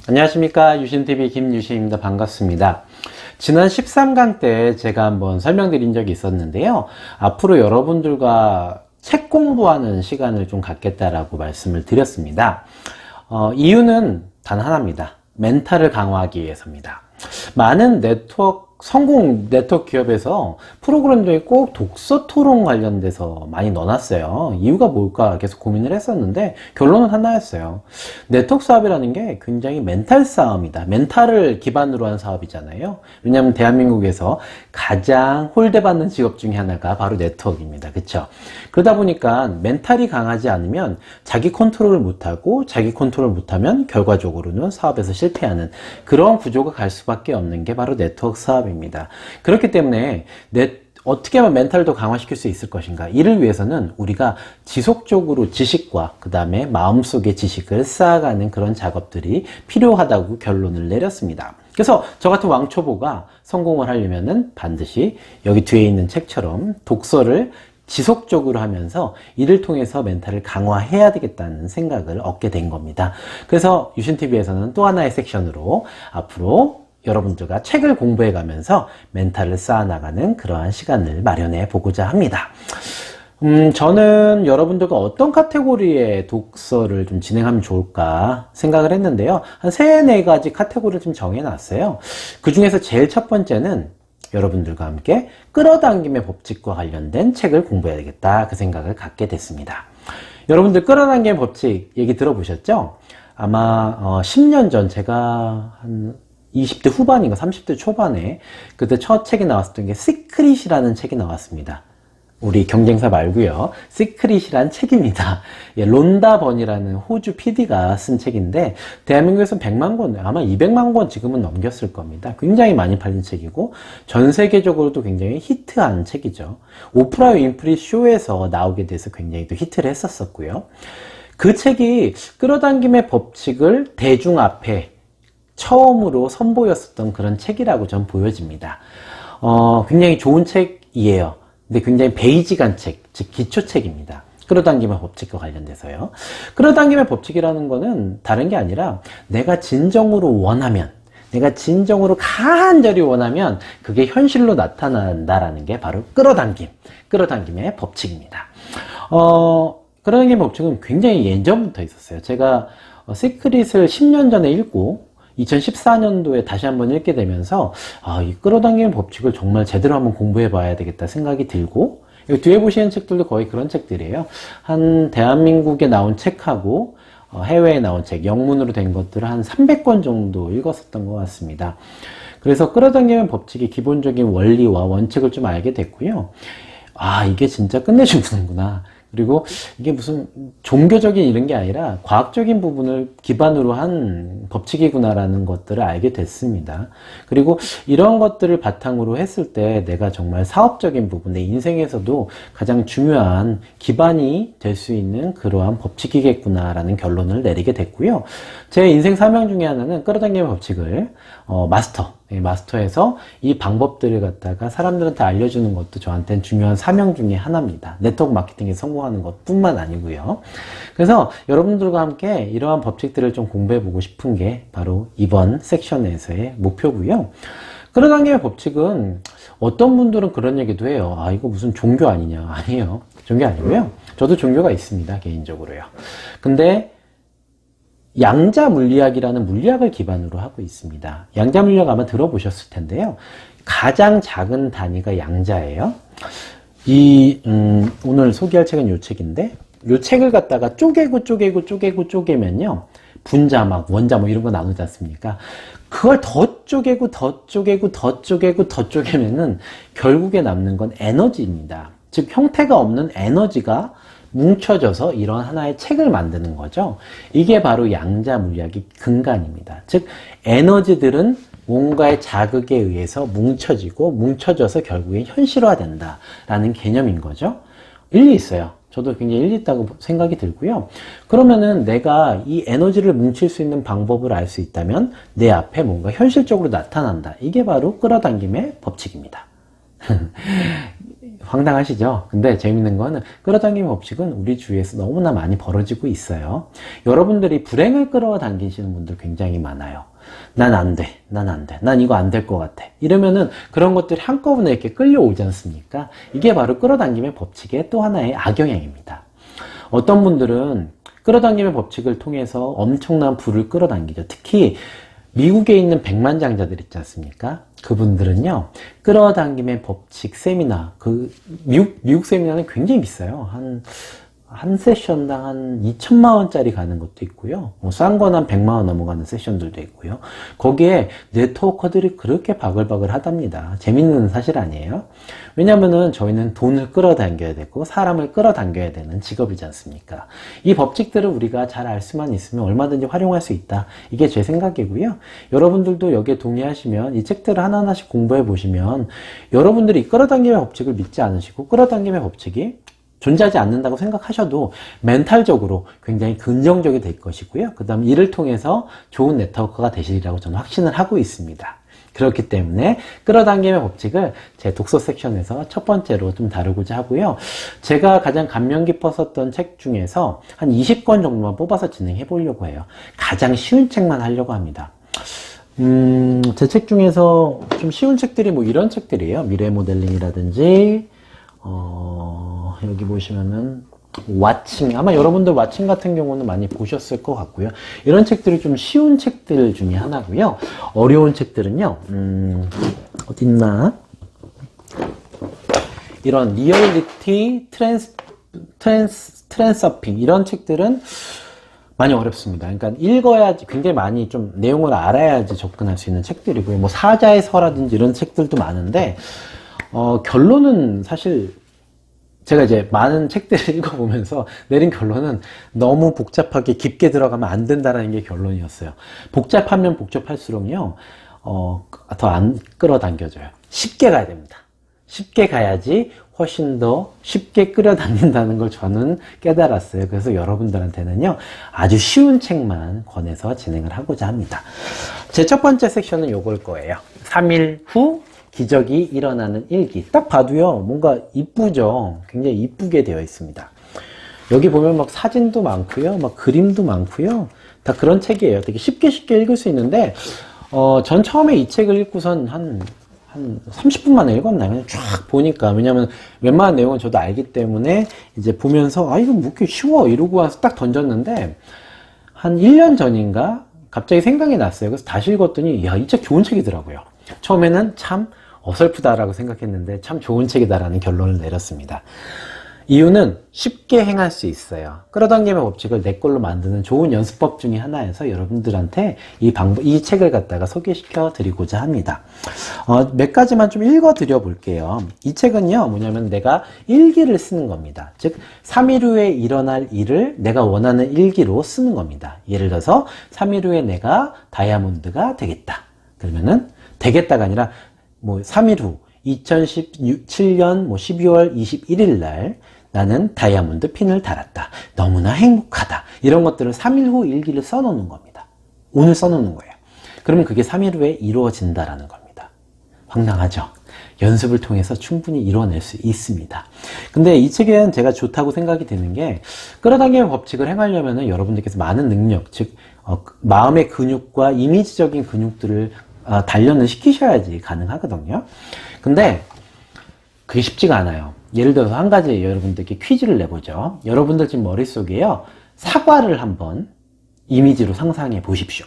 안녕하십니까, 유신TV 김유신입니다. 반갑습니다. 지난 13강 때 제가 한번 설명드린 적이 있었는데요. 앞으로 여러분들과 책 공부하는 시간을 좀 갖겠다라고 말씀을 드렸습니다. 이유는 단 하나입니다. 멘탈을 강화하기 위해서입니다. 많은 성공 네트워크 기업에서 프로그램 중에 꼭 독서 토론 관련돼서 많이 넣어놨어요. 이유가 뭘까 계속 고민을 했었는데 결론은 하나였어요. 네트워크 사업이라는 게 굉장히 멘탈 싸움이다. 멘탈을 기반으로 한 사업이잖아요. 왜냐하면 대한민국에서 가장 홀대받는 직업 중에 하나가 바로 네트워크입니다. 그쵸? 그러다 보니까 멘탈이 강하지 않으면 자기 컨트롤을 못하고, 자기 컨트롤을 못하면 결과적으로는 사업에서 실패하는 그런 구조가 갈 수밖에 없는 게 바로 네트워크 사업입니다. 그렇기 때문에 어떻게 하면 멘탈을 더 강화시킬 수 있을 것인가, 이를 위해서는 우리가 지속적으로 지식과 그 다음에 마음속의 지식을 쌓아가는 그런 작업들이 필요하다고 결론을 내렸습니다. 그래서 저 같은 왕초보가 성공을 하려면은 반드시 여기 뒤에 있는 책처럼 독서를 지속적으로 하면서 이를 통해서 멘탈을 강화해야 되겠다는 생각을 얻게 된 겁니다. 그래서 유신TV에서는 또 하나의 섹션으로 앞으로 여러분들과 책을 공부해 가면서 멘탈을 쌓아나가는 그러한 시간을 마련해 보고자 합니다. 저는 여러분들과 어떤 카테고리의 독서를 좀 진행하면 좋을까 생각을 했는데요. 한 3-4가지 카테고리를 좀 정해놨어요. 그 중에서 제일 첫 번째는 여러분들과 함께 끌어당김의 법칙과 관련된 책을 공부해야 되겠다, 그 생각을 갖게 됐습니다. 여러분들 끌어당김의 법칙 얘기 들어보셨죠? 아마 10년 전 제가 한 20대 후반인가 30대 초반에 그때 첫 책이 나왔었던 게 시크릿이라는 책이 나왔습니다. 우리 경쟁사 말고요. 시크릿이란 책입니다. 론다 번이라는 호주 PD가 쓴 책인데 대한민국에서 100만 권, 아마 200만 권 지금은 넘겼을 겁니다. 굉장히 많이 팔린 책이고 전 세계적으로도 굉장히 히트한 책이죠. 오프라 윈프리 쇼에서 나오게 돼서 굉장히 또 히트를 했었고요. 그 책이 끌어당김의 법칙을 대중 앞에 처음으로 선보였었던 그런 책이라고 전 보여집니다. 굉장히 좋은 책이에요. 근데 굉장히 베이직한 책, 즉 기초책입니다. 끌어당김의 법칙과 관련돼서요. 끌어당김의 법칙이라는 거는 다른 게 아니라 내가 진정으로 원하면, 내가 진정으로 간절히 원하면 그게 현실로 나타난다라는 게 바로 끌어당김의 법칙입니다. 끌어당김의 법칙은 굉장히 예전부터 있었어요. 제가 시크릿을 10년 전에 읽고 2014년도에 다시 한번 읽게 되면서 이 끌어당기는 법칙을 정말 제대로 한번 공부해 봐야 되겠다 생각이 들고, 여기 뒤에 보시는 책들도 거의 그런 책들이에요. 한 대한민국에 나온 책하고 해외에 나온 책, 영문으로 된 것들을 한 300권 정도 읽었었던 것 같습니다. 그래서 끌어당기는 법칙의 기본적인 원리와 원칙을 좀 알게 됐고요. 이게 진짜 끝내주는구나. 그리고 이게 무슨 종교적인 이런 게 아니라 과학적인 부분을 기반으로 한 법칙이구나라는 것들을 알게 됐습니다. 그리고 이런 것들을 바탕으로 했을 때 내가 정말 사업적인 부분, 내 인생에서도 가장 중요한 기반이 될 수 있는 그러한 법칙이겠구나라는 결론을 내리게 됐고요. 제 인생 사명 중에 하나는 끌어당김의 법칙을 마스터해서 이 방법들을 갖다가 사람들한테 알려주는 것도 저한테는 중요한 사명 중에 하나입니다. 네트워크 마케팅에 성공하는 것 뿐만 아니고요. 그래서 여러분들과 함께 이러한 법칙들을 좀 공부해보고 싶은 게 바로 이번 섹션에서의 목표고요. 끌어당김의 법칙은 어떤 분들은 그런 얘기도 해요. 이거 무슨 종교 아니냐. 아니에요. 종교 아니고요. 저도 종교가 있습니다. 개인적으로요. 근데 양자 물리학이라는 물리학을 기반으로 하고 있습니다. 양자 물리학 아마 들어보셨을 텐데요. 가장 작은 단위가 양자예요. 오늘 소개할 책은 이 책인데, 이 책을 갖다가 쪼개면요. 분자막, 원자막 이런 거 나누지 않습니까? 그걸 더 쪼개면은 결국에 남는 건 에너지입니다. 즉, 형태가 없는 에너지가 뭉쳐져서 이런 하나의 책을 만드는 거죠. 이게 바로 양자 물리학의 근간입니다. 즉 에너지들은 뭔가의 자극에 의해서 뭉쳐져서 결국에 현실화된다라는 개념인 거죠. 일리 있어요. 저도 굉장히 일리 있다고 생각이 들고요. 그러면은 내가 이 에너지를 뭉칠 수 있는 방법을 알 수 있다면 내 앞에 뭔가 현실적으로 나타난다. 이게 바로 끌어당김의 법칙입니다. 황당하시죠? 근데 재밌는 거는 끌어당김의 법칙은 우리 주위에서 너무나 많이 벌어지고 있어요. 여러분들이 불행을 끌어당기시는 분들 굉장히 많아요. 난 안 돼. 난 안 돼. 난 이거 안 될 것 같아. 이러면은 그런 것들이 한꺼번에 이렇게 끌려오지 않습니까? 이게 바로 끌어당김의 법칙의 또 하나의 악영향입니다. 어떤 분들은 끌어당김의 법칙을 통해서 엄청난 부를 끌어당기죠. 특히 미국에 있는 백만장자들 있지 않습니까? 그분들은요, 끌어당김의 법칙 세미나, 미국 세미나는 굉장히 비싸요. 한 세션당 한 2천만 원짜리 가는 것도 있고요. 뭐 싼 건 한 100만 원 넘어가는 세션들도 있고요. 거기에 네트워커들이 그렇게 바글바글 하답니다. 재밌는 사실 아니에요? 왜냐면은 저희는 돈을 끌어당겨야 되고 사람을 끌어당겨야 되는 직업이지 않습니까? 이 법칙들을 우리가 잘 알 수만 있으면 얼마든지 활용할 수 있다. 이게 제 생각이고요. 여러분들도 여기에 동의하시면 이 책들을 하나하나씩 공부해 보시면 여러분들이 끌어당김의 법칙을 믿지 않으시고 끌어당김의 법칙이 존재하지 않는다고 생각하셔도 멘탈적으로 굉장히 긍정적이 될 것이고요. 그 다음 이를 통해서 좋은 네트워크가 되시리라고 저는 확신을 하고 있습니다. 그렇기 때문에 끌어당김의 법칙을 제 독서 섹션에서 첫 번째로 좀 다루고자 하고요. 제가 가장 감명 깊었었던 책 중에서 한 20권 정도만 뽑아서 진행해 보려고 해요. 가장 쉬운 책만 하려고 합니다. 제 책 중에서 좀 쉬운 책들이 뭐 이런 책들이에요. 미래 모델링이라든지 여기 보시면은 왓칭, 아마 여러분들 왓칭 같은 경우는 많이 보셨을 것 같고요. 이런 책들이 좀 쉬운 책들 중에 하나고요. 어려운 책들은요, 어딨나? 이런 리얼리티 트랜서핑 이런 책들은 많이 어렵습니다. 그러니까 읽어야지, 굉장히 많이 좀 내용을 알아야지 접근할 수 있는 책들이고요. 뭐 사자의 서라든지 이런 책들도 많은데 결론은 사실 제가 이제 많은 책들을 읽어보면서 내린 결론은 너무 복잡하게 깊게 들어가면 안 된다는 게 결론이었어요. 복잡하면 복잡할수록요, 더 안 끌어당겨져요. 쉽게 가야 됩니다. 쉽게 가야지 훨씬 더 쉽게 끌어당긴다는 걸 저는 깨달았어요. 그래서 여러분들한테는요, 아주 쉬운 책만 권해서 진행을 하고자 합니다. 제 첫 번째 섹션은 요걸 거예요. 3일 후 기적이 일어나는 일기. 딱 봐도요, 뭔가 이쁘죠? 굉장히 이쁘게 되어 있습니다. 여기 보면 막 사진도 많고요, 막 그림도 많고요. 다 그런 책이에요. 되게 쉽게 읽을 수 있는데, 전 처음에 이 책을 읽고선 한 30분 만에 읽었나요? 그냥 쫙 보니까. 왜냐면 웬만한 내용은 저도 알기 때문에 이제 보면서, 이거 뭐 이렇게 쉬워? 이러고 와서 딱 던졌는데, 한 1년 전인가? 갑자기 생각이 났어요. 그래서 다시 읽었더니, 야, 이 책 좋은 책이더라고요. 처음에는 참 어설프다라고 생각했는데 참 좋은 책이다라는 결론을 내렸습니다. 이유는 쉽게 행할 수 있어요. 끌어당김의 법칙을 내 걸로 만드는 좋은 연습법 중에 하나여서 여러분들한테 이 책을 갖다가 소개시켜 드리고자 합니다. 몇 가지만 좀 읽어 드려 볼게요. 이 책은요, 뭐냐면 내가 일기를 쓰는 겁니다. 즉, 3일 후에 일어날 일을 내가 원하는 일기로 쓰는 겁니다. 예를 들어서 3일 후에 내가 다이아몬드가 되겠다. 그러면은 되겠다가 아니라 뭐 3일 후 2017년 12월 21일 날 나는 다이아몬드 핀을 달았다. 너무나 행복하다. 이런 것들을 3일 후 일기를 써놓는 겁니다. 오늘 써놓는 거예요. 그러면 그게 3일 후에 이루어진다라는 겁니다. 황당하죠? 연습을 통해서 충분히 이루어낼 수 있습니다. 근데 이 책은 제가 좋다고 생각이 되는 게 끌어당김의 법칙을 행하려면 여러분들께서 많은 능력, 즉 마음의 근육과 이미지적인 근육들을 단련을 시키셔야지 가능하거든요. 근데 그게 쉽지가 않아요. 예를 들어서 한 가지 여러분들께 퀴즈를 내보죠. 여러분들 지금 머릿속에요, 사과를 한번 이미지로 상상해 보십시오.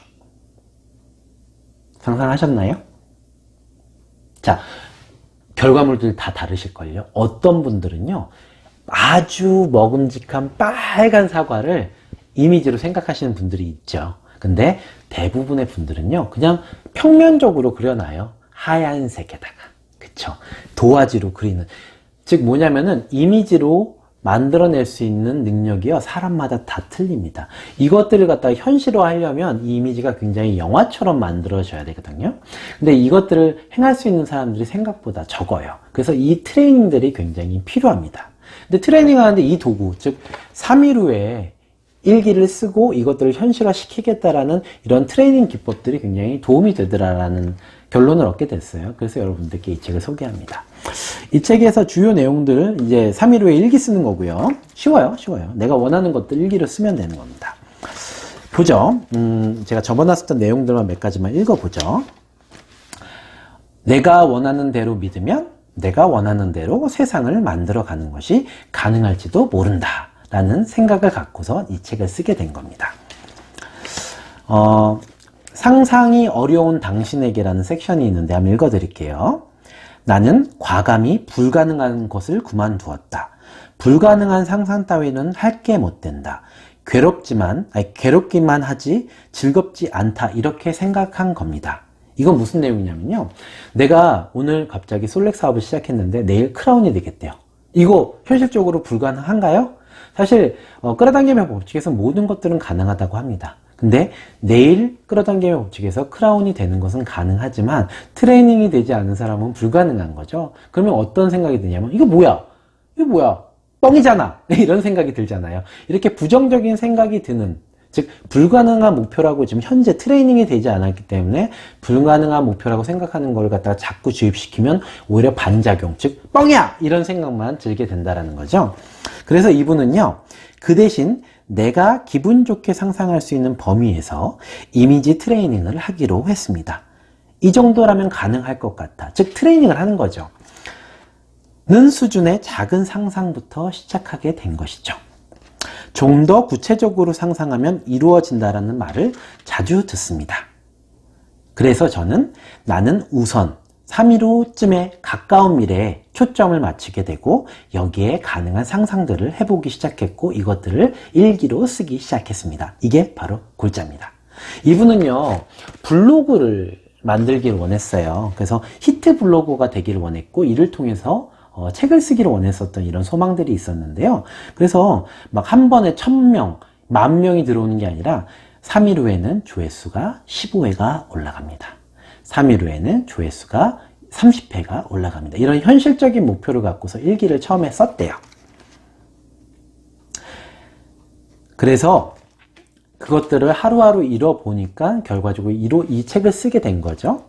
상상하셨나요? 자, 결과물들 다 다르실걸요. 어떤 분들은요, 아주 먹음직한 빨간 사과를 이미지로 생각하시는 분들이 있죠. 근데 대부분의 분들은요, 그냥 평면적으로 그려놔요. 하얀색에다가. 그쵸? 도화지로 그리는. 즉 뭐냐면은 이미지로 만들어낼 수 있는 능력이요, 사람마다 다 틀립니다. 이것들을 갖다가 현실화하려면 이 이미지가 굉장히 영화처럼 만들어져야 되거든요. 근데 이것들을 행할 수 있는 사람들이 생각보다 적어요. 그래서 이 트레이닝들이 굉장히 필요합니다. 근데 트레이닝 하는데 이 도구, 즉 3일 후에 일기를 쓰고 이것들을 현실화 시키겠다라는 이런 트레이닝 기법들이 굉장히 도움이 되더라라는 결론을 얻게 됐어요. 그래서 여러분들께 이 책을 소개합니다. 이 책에서 주요 내용들을 이제 3일 후에 일기 쓰는 거고요. 쉬워요. 내가 원하는 것들 일기를 쓰면 되는 겁니다. 보죠. 제가 적어놨었던 내용들만 몇 가지만 읽어보죠. 내가 원하는 대로 믿으면 내가 원하는 대로 세상을 만들어가는 것이 가능할지도 모른다 라는 생각을 갖고서 이 책을 쓰게 된 겁니다. 상상이 어려운 당신에게라는 섹션이 있는데 한번 읽어드릴게요. 나는 과감히 불가능한 것을 그만두었다. 불가능한 상상 따위는 할 게 못 된다. 괴롭기만 하지 즐겁지 않다. 이렇게 생각한 겁니다. 이건 무슨 내용이냐면요. 내가 오늘 갑자기 솔렉 사업을 시작했는데 내일 크라운이 되겠대요. 이거 현실적으로 불가능한가요? 사실 끌어당김의 법칙에서 모든 것들은 가능하다고 합니다. 근데 내일 끌어당김의 법칙에서 크라운이 되는 것은 가능하지만 트레이닝이 되지 않은 사람은 불가능한 거죠. 그러면 어떤 생각이 드냐면 이거 뭐야? 뻥이잖아. 이런 생각이 들잖아요. 이렇게 부정적인 생각이 드는, 즉 불가능한 목표라고 지금 현재 트레이닝이 되지 않았기 때문에 불가능한 목표라고 생각하는 걸 갖다가 자꾸 주입시키면 오히려 반작용, 즉 뻥이야! 이런 생각만 들게 된다는 거죠. 그래서 이분은요, 그 대신 내가 기분 좋게 상상할 수 있는 범위에서 이미지 트레이닝을 하기로 했습니다. 이 정도라면 가능할 것 같다. 즉 트레이닝을 하는 거죠. 는 수준의 작은 상상부터 시작하게 된 것이죠. 좀 더 구체적으로 상상하면 이루어진다라는 말을 자주 듣습니다. 그래서 저는 나는 우선 3일 후쯤에 가까운 미래에 초점을 맞추게 되고 여기에 가능한 상상들을 해보기 시작했고 이것들을 일기로 쓰기 시작했습니다. 이게 바로 골자입니다. 이분은요, 블로그를 만들기를 원했어요. 그래서 히트 블로거가 되기를 원했고 이를 통해서 책을 쓰기를 원했었던 이런 소망들이 있었는데요. 그래서 막 한 번에 1000명, 10,000명이 들어오는 게 아니라 3일 후에는 조회수가 15회가 올라갑니다. 3일 후에는 조회수가 30회가 올라갑니다. 이런 현실적인 목표를 갖고서 일기를 처음에 썼대요. 그래서 그것들을 하루하루 이뤄보니까 결과적으로 이 책을 쓰게 된 거죠.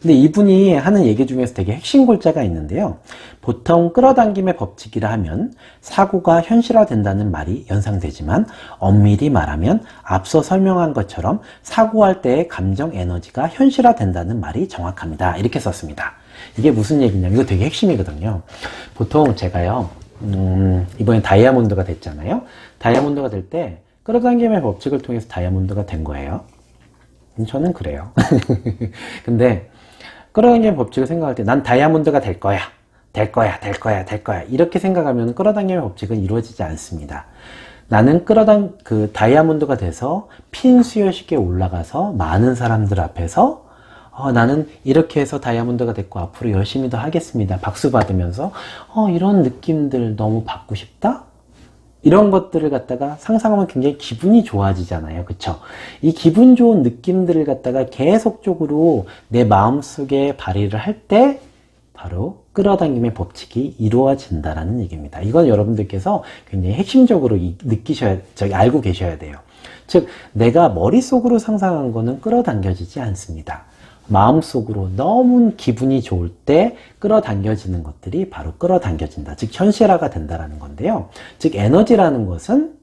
근데 이분이 하는 얘기 중에서 되게 핵심 골자가 있는데요. 보통 끌어당김의 법칙이라 하면 사고가 현실화된다는 말이 연상되지만 엄밀히 말하면 앞서 설명한 것처럼 사고할 때의 감정 에너지가 현실화된다는 말이 정확합니다. 이렇게 썼습니다. 이게 무슨 얘기냐면 이거 되게 핵심이거든요. 보통 제가요, 이번에 다이아몬드가 됐잖아요. 다이아몬드가 될 때 끌어당김의 법칙을 통해서 다이아몬드가 된 거예요. 저는 그래요. 근데 끌어당김의 법칙을 생각할 때 난 다이아몬드가 될 거야. 이렇게 생각하면 끌어당김의 법칙은 이루어지지 않습니다. 나는 다이아몬드가 돼서 핀 수여식에 올라가서 많은 사람들 앞에서 나는 이렇게 해서 다이아몬드가 됐고 앞으로 열심히 더 하겠습니다. 박수 받으면서 이런 느낌들 너무 받고 싶다? 이런 것들을 갖다가 상상하면 굉장히 기분이 좋아지잖아요. 그쵸? 이 기분 좋은 느낌들을 갖다가 계속적으로 내 마음속에 발휘를 할 때 바로 끌어당김의 법칙이 이루어진다라는 얘기입니다. 이건 여러분들께서 굉장히 핵심적으로 알고 계셔야 돼요. 즉, 내가 머릿속으로 상상한 거는 끌어당겨지지 않습니다. 마음속으로 너무 기분이 좋을 때 끌어당겨지는 것들이 바로 끌어당겨진다. 즉 현실화가 된다라는 건데요. 즉 에너지라는 것은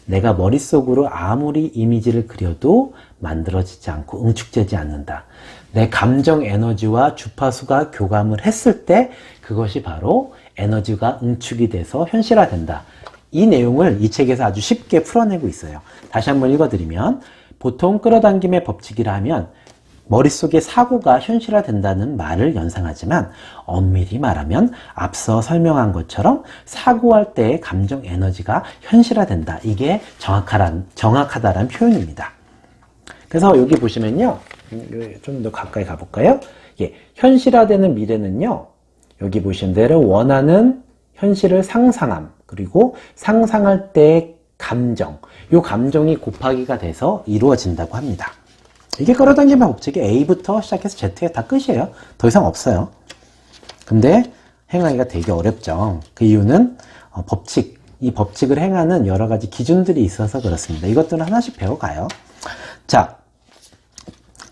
내가 머릿속으로 아무리 이미지를 그려도 만들어지지 않고 응축되지 않는다. 내 감정 에너지와 주파수가 교감을 했을 때 그것이 바로 에너지가 응축이 돼서 현실화된다. 이 내용을 이 책에서 아주 쉽게 풀어내고 있어요. 다시 한번 읽어드리면 보통 끌어당김의 법칙이라 하면 머릿속에 사고가 현실화된다는 말을 연상하지만 엄밀히 말하면 앞서 설명한 것처럼 사고할 때의 감정 에너지가 현실화된다. 이게 정확하다라는 표현입니다. 그래서 여기 보시면요. 좀 더 가까이 가볼까요? 예, 현실화되는 미래는요. 여기 보시는 대로 원하는 현실을 상상함. 그리고 상상할 때의 감정. 이 감정이 곱하기가 돼서 이루어진다고 합니다. 이게 끌어당김의 법칙이 A부터 시작해서 Z에 다 끝이에요. 더 이상 없어요. 근데 행하기가 되게 어렵죠. 그 이유는 법칙, 이 법칙을 행하는 여러 가지 기준들이 있어서 그렇습니다. 이것들은 하나씩 배워가요. 자,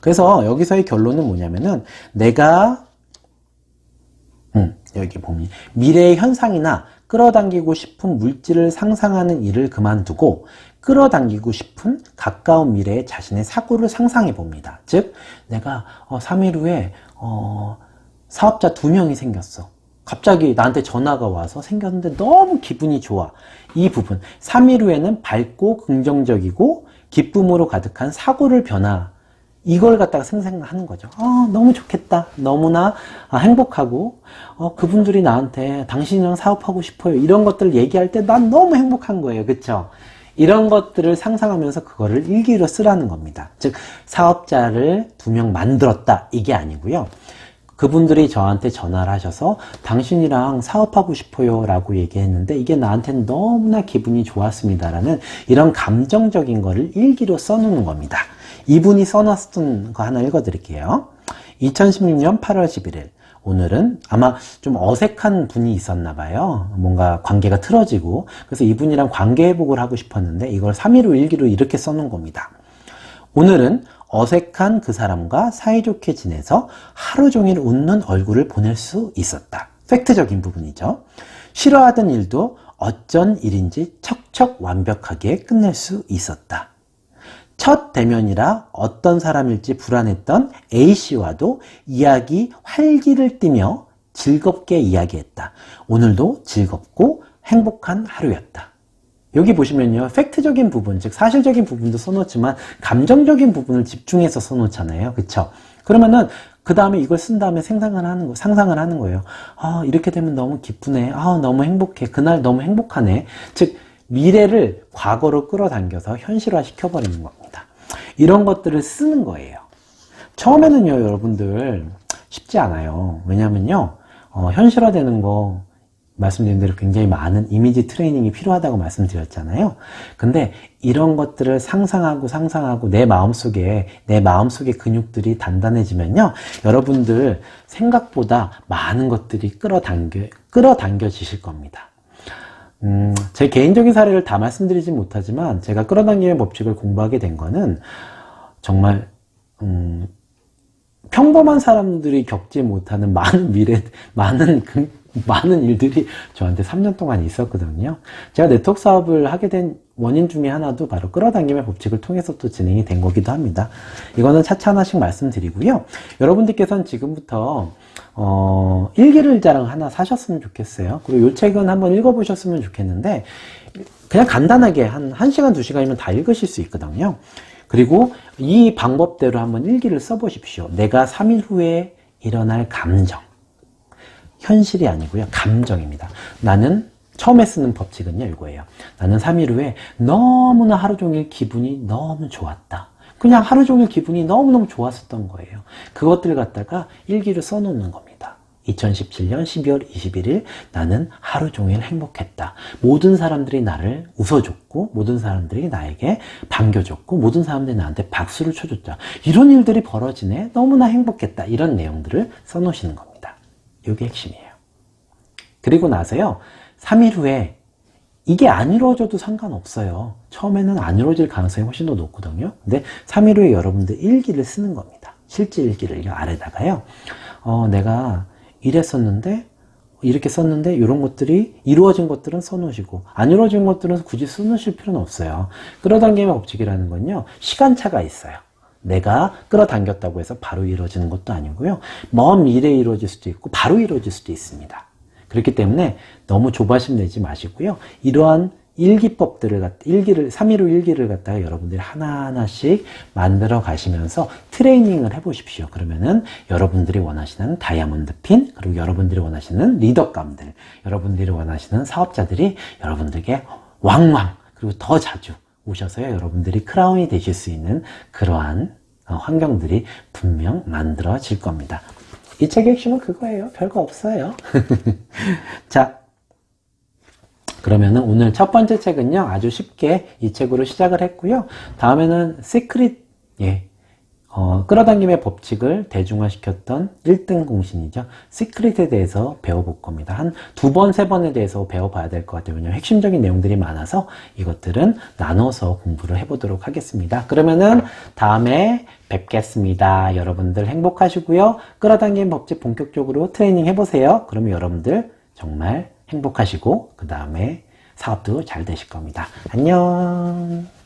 그래서 여기서의 결론은 뭐냐면은 내가 여기 보면 미래의 현상이나 끌어당기고 싶은 물질을 상상하는 일을 그만두고 끌어당기고 싶은 가까운 미래의 자신의 사고를 상상해 봅니다. 즉 내가 3일 후에 사업자 2명이 생겼어. 갑자기 나한테 전화가 와서 생겼는데 너무 기분이 좋아. 이 부분 3일 후에는 밝고 긍정적이고 기쁨으로 가득한 사고를 변화, 이걸 갖다가 생각하는 거죠. 너무 좋겠다. 너무나 행복하고 그분들이 나한테 당신이랑 사업하고 싶어요. 이런 것들 얘기할 때 난 너무 행복한 거예요. 그쵸? 이런 것들을 상상하면서 그거를 일기로 쓰라는 겁니다. 즉 사업자를 2명 만들었다. 이게 아니고요. 그분들이 저한테 전화를 하셔서 당신이랑 사업하고 싶어요 라고 얘기했는데 이게 나한테는 너무나 기분이 좋았습니다 라는 이런 감정적인 거를 일기로 써놓는 겁니다. 이분이 써놨던 거 하나 읽어드릴게요. 2016년 8월 11일. 오늘은 아마 좀 어색한 분이 있었나 봐요. 뭔가 관계가 틀어지고. 그래서 이분이랑 관계 회복을 하고 싶었는데 이걸 3.15 일기로 이렇게 써놓은 겁니다. 오늘은 어색한 그 사람과 사이좋게 지내서 하루 종일 웃는 얼굴을 보낼 수 있었다. 팩트적인 부분이죠. 싫어하던 일도 어쩐 일인지 척척 완벽하게 끝낼 수 있었다. 첫 대면이라 어떤 사람일지 불안했던 A씨와도 이야기 활기를 띠며 즐겁게 이야기했다. 오늘도 즐겁고 행복한 하루였다. 여기 보시면요. 팩트적인 부분, 즉 사실적인 부분도 써놓지만 감정적인 부분을 집중해서 써놓잖아요. 그쵸? 그러면은 그 다음에 이걸 쓴 다음에 상상을 하는 거예요. 이렇게 되면 너무 기쁘네. 너무 행복해. 그날 너무 행복하네. 즉 미래를 과거로 끌어당겨서 현실화 시켜버리는 겁니다. 이런 것들을 쓰는 거예요. 처음에는요, 여러분들 쉽지 않아요. 왜냐면요, 현실화되는 거 말씀드린 대로 굉장히 많은 이미지 트레이닝이 필요하다고 말씀드렸잖아요. 근데 이런 것들을 상상하고 내 마음속에 근육들이 단단해지면요, 여러분들 생각보다 많은 것들이 끌어당겨지실 겁니다. 제 개인적인 사례를 다 많이 못하지만 제가 끌어당김의 법칙을 공부하게 된 거는 정말 평범한 사람들이 겪지 못하는 많은 일들이 저한테 3년 동안 있었거든요. 제가 네트워크 사업을 하게 된 원인 중에 하나도 바로 끌어당김의 법칙을 통해서 또 진행이 된 거기도 합니다. 이거는 차차 하나씩 말씀드리고요. 여러분들께서는 지금부터 일기를 자랑 하나 사셨으면 좋겠어요. 그리고 이 책은 한번 읽어보셨으면 좋겠는데 그냥 간단하게 한 1시간, 2시간이면 다 읽으실 수 있거든요. 그리고 이 방법대로 한번 일기를 써보십시오. 내가 3일 후에 일어날 감정. 현실이 아니고요. 감정입니다. 나는 처음에 쓰는 법칙은요. 이거예요. 나는 3일 후에 너무나 하루 종일 기분이 너무 좋았다. 그냥 하루 종일 기분이 너무너무 좋았었던 거예요. 그것들을 갖다가 일기를 써놓는 겁니다. 2017년 12월 21일 나는 하루 종일 행복했다. 모든 사람들이 나를 웃어줬고 모든 사람들이 나에게 반겨줬고 모든 사람들이 나한테 박수를 쳐줬다. 이런 일들이 벌어지네. 너무나 행복했다. 이런 내용들을 써놓으시는 겁니다. 이게 핵심이에요. 그리고 나서요. 3일 후에 이게 안 이루어져도 상관없어요. 처음에는 안 이루어질 가능성이 훨씬 더 높거든요. 근데 3일 후에 여러분들 일기를 쓰는 겁니다. 실제 일기를 아래다가요. 내가 이랬었는데 이렇게 썼는데 이런 것들이 이루어진 것들은 써놓으시고 안 이루어진 것들은 굳이 써놓으실 필요는 없어요. 끌어당김의 법칙이라는 건요. 시간차가 있어요. 내가 끌어당겼다고 해서 바로 이루어지는 것도 아니고요. 먼 미래에 이루어질 수도 있고 바로 이루어질 수도 있습니다. 그렇기 때문에 너무 조바심 내지 마시고요. 이러한 일기법들을 3.15 일기를 갖다가 여러분들이 하나하나씩 만들어 가시면서 트레이닝을 해보십시오. 그러면은 여러분들이 원하시는 다이아몬드 핀, 그리고 여러분들이 원하시는 리더감들, 여러분들이 원하시는 사업자들이 여러분들에게 왕왕, 그리고 더 자주 오셔서요. 여러분들이 크라운이 되실 수 있는 그러한 환경들이 분명 만들어질 겁니다. 이 책의 핵심은 그거예요. 별거 없어요. 자, 그러면은 오늘 첫 번째 책은요. 아주 쉽게 이 책으로 시작을 했고요. 다음에는 시크릿, 끌어당김의 법칙을 대중화시켰던 1등 공신이죠. 시크릿에 대해서 배워볼 겁니다. 한 2번, 3번에 대해서 배워봐야 될 것 같아요. 왜냐면 핵심적인 내용들이 많아서 이것들은 나눠서 공부를 해보도록 하겠습니다. 그러면은 다음에 뵙겠습니다. 여러분들 행복하시고요. 끌어당김 법칙 본격적으로 트레이닝 해보세요. 그러면 여러분들 정말 행복하시고 그 다음에 사업도 잘 되실 겁니다. 안녕.